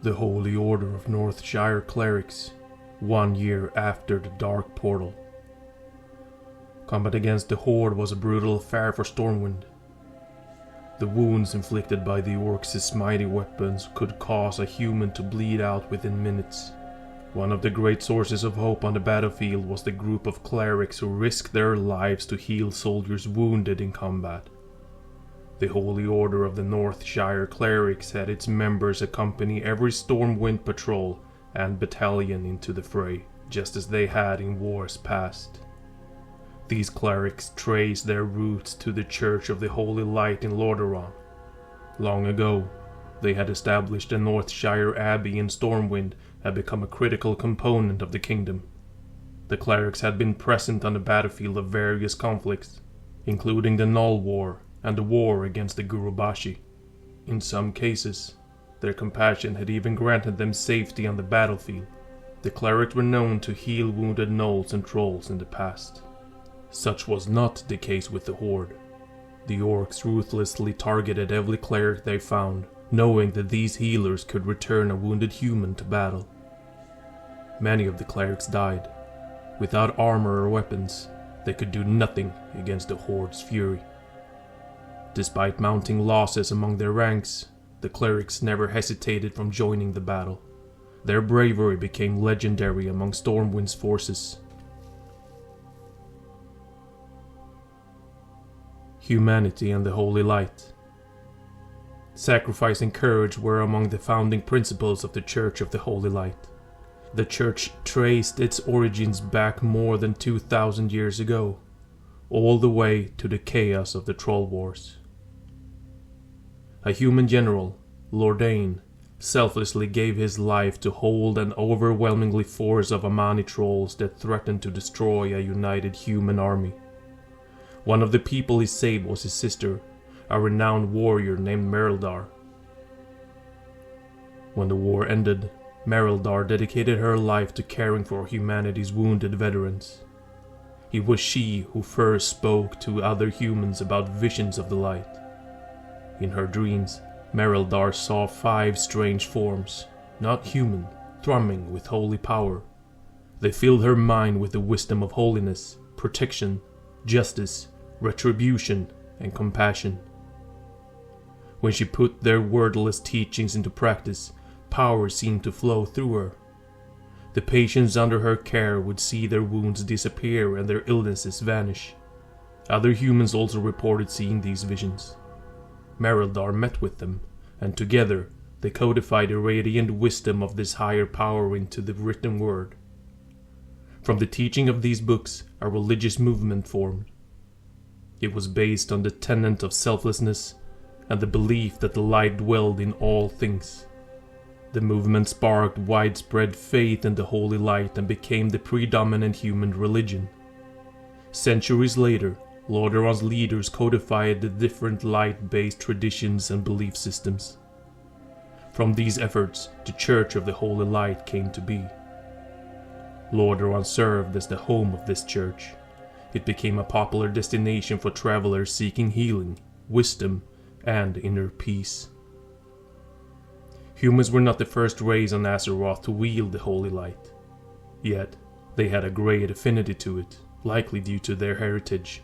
The Holy Order of Northshire Clerics, 1 year after the Dark Portal. Combat against the Horde was a brutal affair for Stormwind. The wounds inflicted by the orcs' mighty weapons could cause a human to bleed out within minutes. One of the great sources of hope on the battlefield was the group of clerics who risked their lives to heal soldiers wounded in combat. The Holy Order of the Northshire Clerics had its members accompany every Stormwind patrol and battalion into the fray, just as they had in wars past. These clerics traced their roots to the Church of the Holy Light in Lordaeron. Long ago, they had established the Northshire Abbey in Stormwind had become a critical component of the kingdom. The clerics had been present on the battlefield of various conflicts, including the Null War and the war against the Gurubashi. In some cases, their compassion had even granted them safety on the battlefield. The clerics were known to heal wounded gnolls and trolls in the past. Such was not the case with the Horde. The orcs ruthlessly targeted every cleric they found, knowing that these healers could return a wounded human to battle. Many of the clerics died. Without armor or weapons, they could do nothing against the Horde's fury. Despite mounting losses among their ranks, the clerics never hesitated from joining the battle. Their bravery became legendary among Stormwind's forces. Humanity and the Holy Light. Sacrifice and courage were among the founding principles of the Church of the Holy Light. The Church traced its origins back more than 2,000 years ago, all the way to the chaos of the Troll Wars. A human general, Lordain, selflessly gave his life to hold an overwhelmingly force of Amani trolls that threatened to destroy a united human army. One of the people he saved was his sister, a renowned warrior named Merildar. When the war ended, Merildar dedicated her life to caring for humanity's wounded veterans. It was she who first spoke to other humans about visions of the light. In her dreams, Merildar saw 5 strange forms, not human, thrumming with holy power. They filled her mind with the wisdom of holiness, protection, justice, retribution, and compassion. When she put their wordless teachings into practice, power seemed to flow through her. The patients under her care would see their wounds disappear and their illnesses vanish. Other humans also reported seeing these visions. Merildar met with them, and together they codified the radiant wisdom of this higher power into the written word. From the teaching of these books, a religious movement formed. It was based on the tenet of selflessness and the belief that the light dwelled in all things. The movement sparked widespread faith in the Holy Light and became the predominant human religion. Centuries later, Lordaeron's leaders codified the different light-based traditions and belief systems. From these efforts, the Church of the Holy Light came to be. Lordaeron served as the home of this church. It became a popular destination for travelers seeking healing, wisdom, and inner peace. Humans were not the first race on Azeroth to wield the Holy Light. Yet, they had a great affinity to it, likely due to their heritage.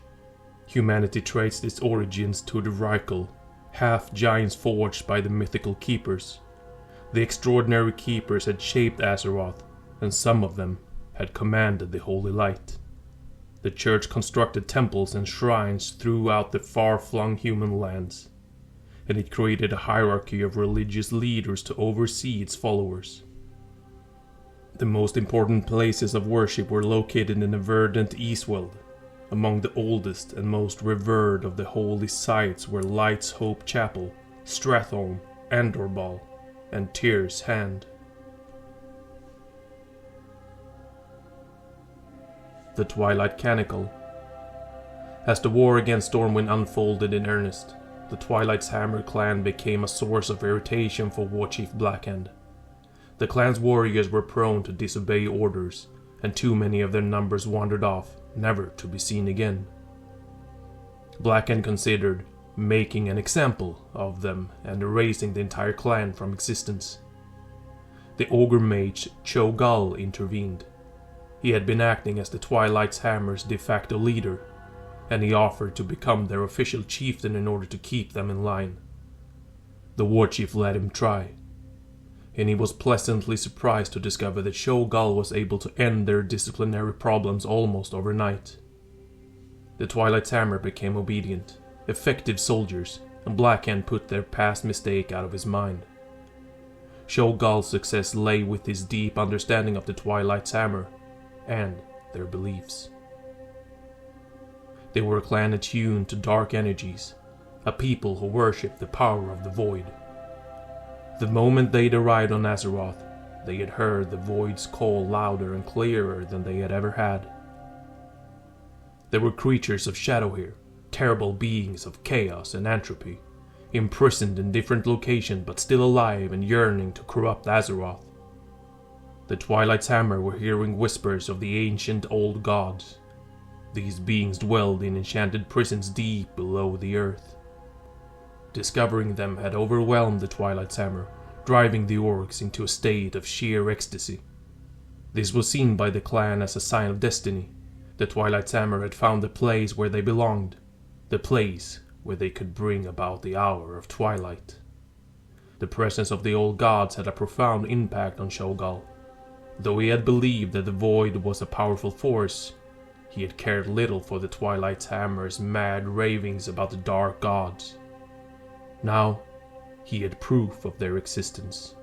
Humanity traced its origins to the Rykel, half-giants forged by the mythical Keepers. The extraordinary Keepers had shaped Azeroth, and some of them had commanded the Holy Light. The Church constructed temples and shrines throughout the far-flung human lands, and it created a hierarchy of religious leaders to oversee its followers. The most important places of worship were located in the verdant Eastweld. Among the oldest and most revered of the holy sites were Light's Hope Chapel, Stratholme, Andorbal, and Tyr's Hand. The Twilight Chronicle. As the war against Stormwind unfolded in earnest, the Twilight's Hammer clan became a source of irritation for Warchief Blackhand. The clan's warriors were prone to disobey orders, and too many of their numbers wandered off, never to be seen again. Blackhand considered making an example of them and erasing the entire clan from existence. the ogre mage Cho'Gall intervened. He had been acting as the Twilight's Hammer's de facto leader, and he offered to become their official chieftain in order to keep them in line. The warchief let him try, and he was pleasantly surprised to discover that Cho'Gall was able to end their disciplinary problems almost overnight. The Twilight's Hammer became obedient, effective soldiers, and Blackhand put their past mistake out of his mind. Cho'Gall's success lay with his deep understanding of the Twilight's Hammer and their beliefs. They were a clan attuned to dark energies, a people who worshipped the power of the void. The moment they'd arrived on Azeroth, they had heard the void's call louder and clearer than they had ever had. There were creatures of shadow here, terrible beings of chaos and entropy, imprisoned in different locations but still alive and yearning to corrupt Azeroth. The Twilight's Hammer were hearing whispers of the ancient old gods. These beings dwelled in enchanted prisons deep below the earth. Discovering them had overwhelmed the Twilight's Hammer, driving the orcs into a state of sheer ecstasy. This was seen by the clan as a sign of destiny. The Twilight's Hammer had found the place where they belonged, the place where they could bring about the hour of twilight. The presence of the old gods had a profound impact on Cho'Gall. Though he had believed that the void was a powerful force, he had cared little for the Twilight's Hammer's mad ravings about the dark gods. Now, he had proof of their existence.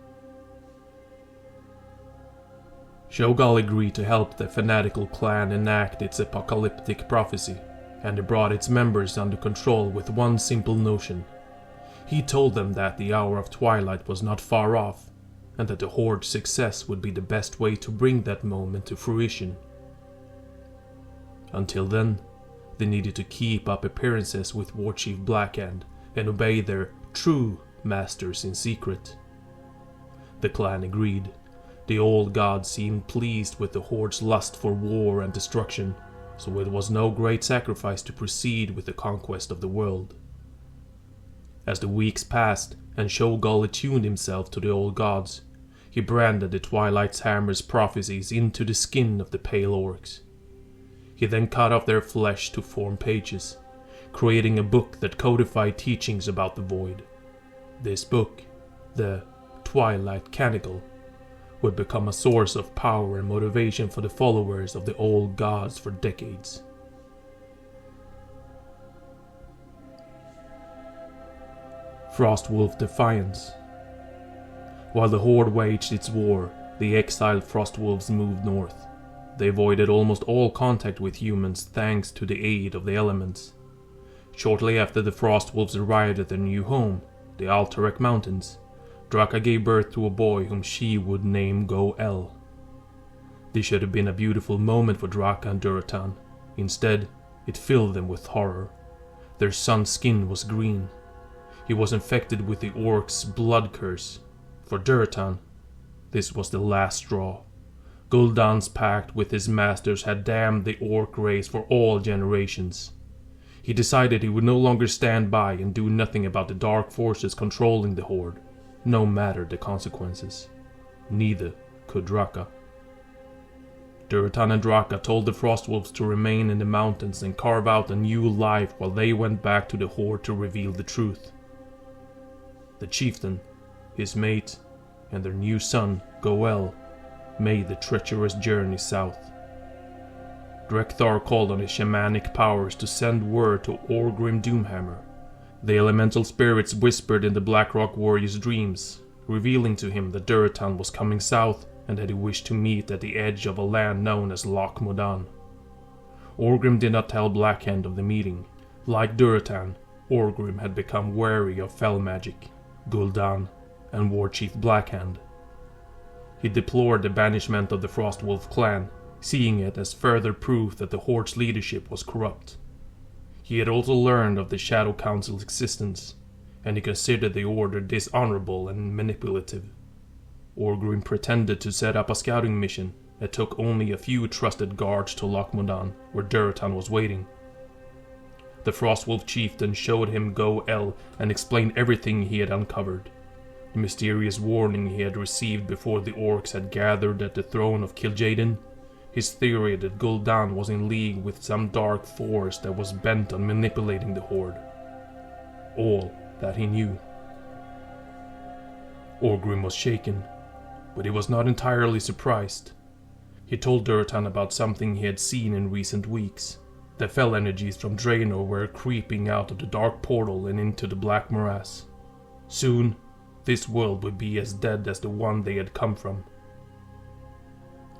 Cho'Gall agreed to help the fanatical clan enact its apocalyptic prophecy, and it brought its members under control with one simple notion. He told them that the hour of twilight was not far off, and that the Horde's success would be the best way to bring that moment to fruition. Until then, they needed to keep up appearances with Warchief Blackhand and obey their true masters in secret. The clan agreed. The old gods seemed pleased with the Horde's lust for war and destruction, so it was no great sacrifice to proceed with the conquest of the world. As the weeks passed and Cho'Gall attuned himself to the old gods, he branded the Twilight's Hammer's prophecies into the skin of the pale orcs. He then cut off their flesh to form pages, creating a book that codified teachings about the void. This book, the Twilight Chronicle, would become a source of power and motivation for the followers of the old gods for decades. Frostwolf Defiance. While the Horde waged its war, the exiled Frostwolves moved north. They avoided almost all contact with humans thanks to the aid of the elements. Shortly after the Frostwolves arrived at their new home, the Alterac Mountains, Draka gave birth to a boy whom she would name Go'el. This should have been a beautiful moment for Draka and Durotan. Instead, it filled them with horror. Their son's skin was green. He was infected with the orc's blood curse. For Durotan, this was the last straw. Gul'dan's pact with his masters had damned the orc race for all generations. He decided he would no longer stand by and do nothing about the dark forces controlling the Horde, no matter the consequences. Neither could Draka. Durotan and Draka told the Frostwolves to remain in the mountains and carve out a new life while they went back to the Horde to reveal the truth. The chieftain, his mate, and their new son, Go'el, made the treacherous journey south. Drekthar called on his shamanic powers to send word to Orgrim Doomhammer. The elemental spirits whispered in the Blackrock warrior's dreams, revealing to him that Durotan was coming south and that he wished to meet at the edge of a land known as Loch Modan. Orgrim did not tell Blackhand of the meeting. Like Durotan, Orgrim had become wary of fell magic, Gul'dan, and Warchief Blackhand. He deplored the banishment of the Frostwolf clan, seeing it as further proof that the Horde's leadership was corrupt. He had also learned of the Shadow Council's existence, and he considered the order dishonorable and manipulative. Orgrim pretended to set up a scouting mission that took only a few trusted guards to Loch Modan, where Durotan was waiting. The Frostwolf chieftain showed him Go'el and explained everything he had uncovered. the mysterious warning he had received before the orcs had gathered at the throne of Kil'jaeden, his theory that Gul'dan was in league with some dark force that was bent on manipulating the Horde. All that he knew. Orgrim was shaken, but he was not entirely surprised. He told Durotan about something he had seen in recent weeks. The fell energies from Draenor were creeping out of the dark portal and into the black morass. Soon, this world would be as dead as the one they had come from.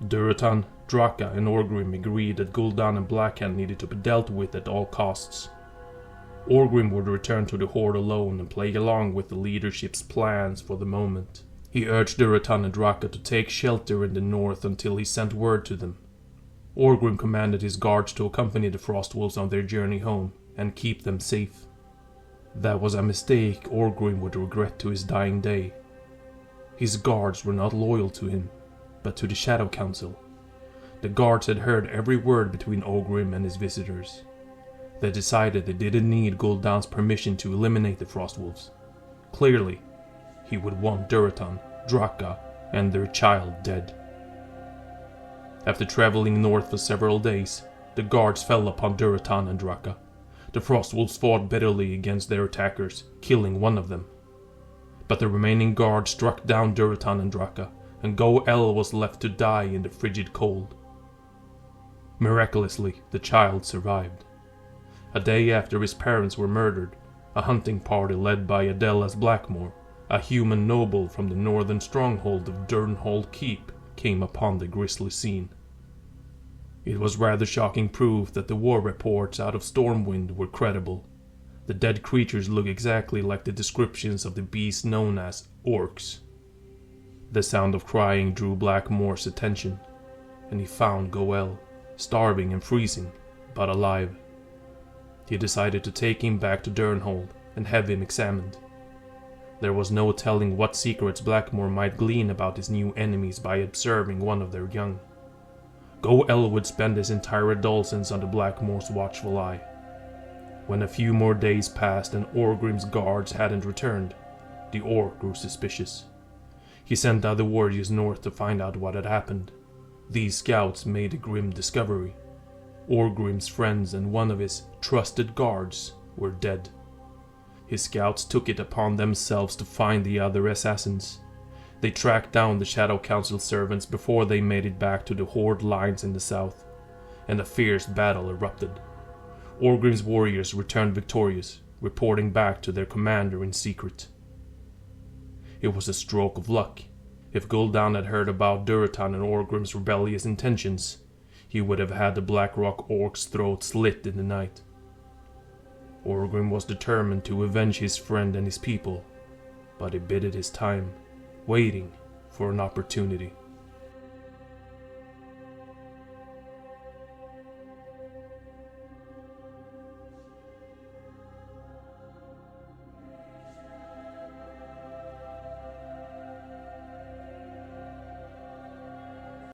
Durotan, Draka, and Orgrim agreed that Gul'dan and Blackhand needed to be dealt with at all costs. Orgrim would return to the Horde alone and play along with the leadership's plans for the moment. He urged Durotan and Draka to take shelter in the north until he sent word to them. Orgrim commanded his guards to accompany the Frostwolves on their journey home and keep them safe. That was a mistake Orgrim would regret to his dying day. His guards were not loyal to him, but to the Shadow Council. The guards had heard every word between Orgrim and his visitors. They decided they didn't need Gul'dan's permission to eliminate the Frostwolves. Clearly, he would want Durotan, Draka, and their child dead. After traveling north for several days, the guards fell upon Durotan and Draka. The Frostwolves fought bitterly against their attackers, killing one of them. But the remaining guards struck down Durotan and Draka, and Go'el was left to die in the frigid cold. Miraculously, the child survived. A day after his parents were murdered, a hunting party led by Adelas Blackmore, a human noble from the northern stronghold of Durnhold Keep, came upon the grisly scene. It was rather shocking proof that the war reports out of Stormwind were credible. The dead creatures looked exactly like the descriptions of the beasts known as orcs. The sound of crying drew Blackmore's attention, and he found Go'el, starving and freezing, but alive. He decided to take him back to Durnhold and have him examined. There was no telling what secrets Blackmore might glean about his new enemies by observing one of their young. Go'el would spend his entire adolescence under Blackmore's watchful eye. When a few more days passed and Orgrim's guards hadn't returned, the orc grew suspicious. He sent other warriors north to find out what had happened. These scouts made a grim discovery. Orgrim's friends and one of his trusted guards were dead. His scouts took it upon themselves to find the other assassins. They tracked down the Shadow Council servants before they made it back to the Horde lines in the south, and a fierce battle erupted. Orgrim's warriors returned victorious, reporting back to their commander in secret. It was a stroke of luck. If Gul'dan had heard about Durotan and Orgrim's rebellious intentions, he would have had the Blackrock orc's throat slit in the night. Orgrim was determined to avenge his friend and his people, but he bided his time, waiting for an opportunity.